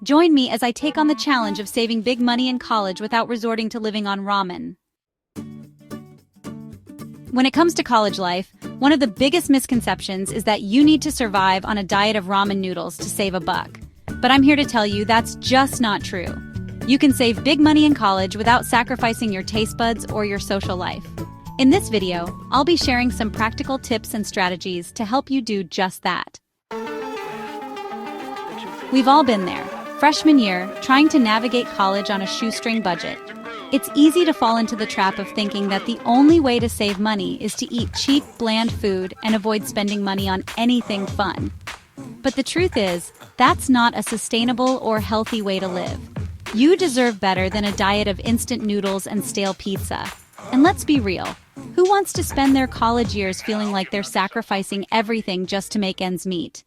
Join me as I take on the challenge of saving big money in college without resorting to living on ramen. When it comes to college life, one of the biggest misconceptions is that you need to survive on a diet of ramen noodles to save a buck. But I'm here to tell you that's just not true. You can save big money in college without sacrificing your taste buds or your social life. In this video, I'll be sharing some practical tips and strategies to help you do just that. We've all been there, freshman year, trying to navigate college on a shoestring budget. It's easy to fall into the trap of thinking that the only way to save money is to eat cheap, bland food and avoid spending money on anything fun. But the truth is, that's not a sustainable or healthy way to live. You deserve better than a diet of instant noodles and stale pizza. And let's be real, who wants to spend their college years feeling like they're sacrificing everything just to make ends meet?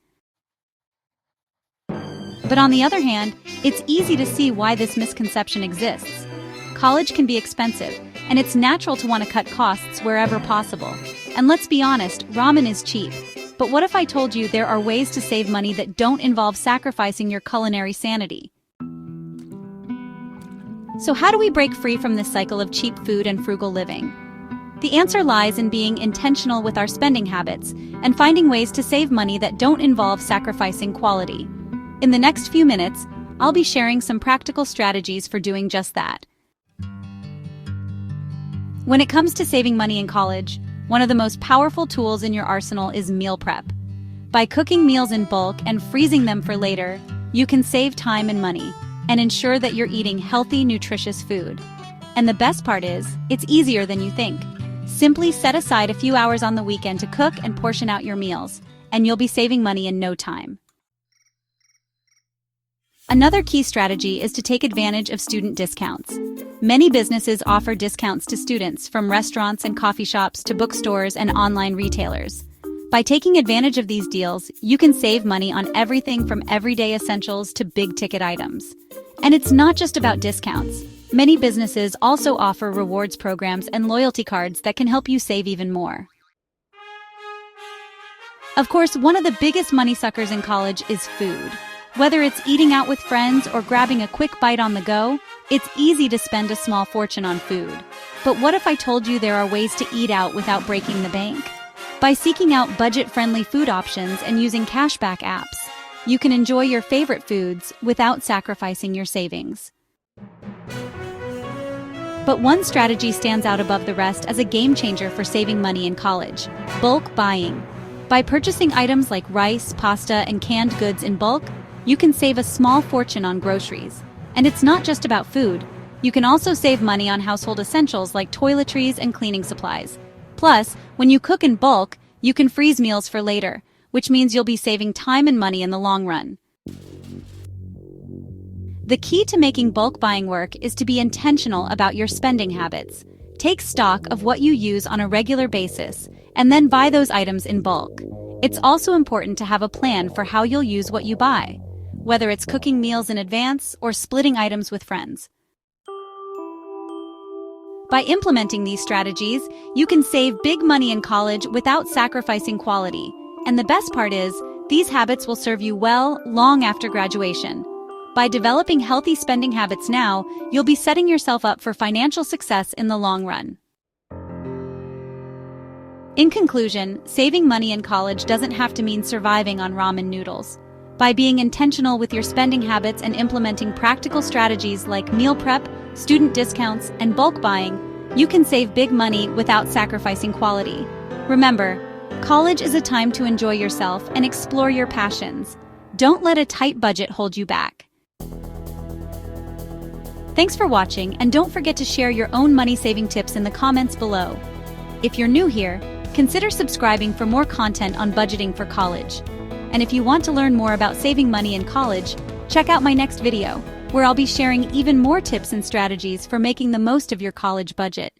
But on the other hand, it's easy to see why this misconception exists. College can be expensive, and it's natural to want to cut costs wherever possible. And let's be honest, ramen is cheap. But what if I told you there are ways to save money that don't involve sacrificing your culinary sanity? So how do we break free from this cycle of cheap food and frugal living? The answer lies in being intentional with our spending habits and finding ways to save money that don't involve sacrificing quality. In the next few minutes, I'll be sharing some practical strategies for doing just that. When it comes to saving money in college, one of the most powerful tools in your arsenal is meal prep. By cooking meals in bulk and freezing them for later, you can save time and money and ensure that you're eating healthy, nutritious food. And the best part is, it's easier than you think. Simply set aside a few hours on the weekend to cook and portion out your meals, and you'll be saving money in no time. Another key strategy is to take advantage of student discounts. Many businesses offer discounts to students, from restaurants and coffee shops to bookstores and online retailers. By taking advantage of these deals, you can save money on everything from everyday essentials to big-ticket items. And it's not just about discounts. Many businesses also offer rewards programs and loyalty cards that can help you save even more. Of course, one of the biggest money suckers in college is food. Whether it's eating out with friends or grabbing a quick bite on the go, it's easy to spend a small fortune on food. But what if I told you there are ways to eat out without breaking the bank? By seeking out budget-friendly food options and using cashback apps, you can enjoy your favorite foods without sacrificing your savings. But one strategy stands out above the rest as a game changer for saving money in college: bulk buying. By purchasing items like rice, pasta, and canned goods in bulk, you can save a small fortune on groceries. And it's not just about food. You can also save money on household essentials like toiletries and cleaning supplies. Plus, when you cook in bulk, you can freeze meals for later, which means you'll be saving time and money in the long run. The key to making bulk buying work is to be intentional about your spending habits. Take stock of what you use on a regular basis, and then buy those items in bulk. It's also important to have a plan for how you'll use what you buy, whether it's cooking meals in advance or splitting items with friends. By implementing these strategies, you can save big money in college without sacrificing quality. And the best part is, these habits will serve you well long after graduation. By developing healthy spending habits now, you'll be setting yourself up for financial success in the long run. In conclusion, saving money in college doesn't have to mean surviving on ramen noodles. By being intentional with your spending habits and implementing practical strategies like meal prep, student discounts, and bulk buying, you can save big money without sacrificing quality. Remember, college is a time to enjoy yourself and explore your passions. Don't let a tight budget hold you back. Thanks for watching, and don't forget to share your own money-saving tips in the comments below. If you're new here, consider subscribing for more content on budgeting for college. And if you want to learn more about saving money in college, check out my next video, where I'll be sharing even more tips and strategies for making the most of your college budget.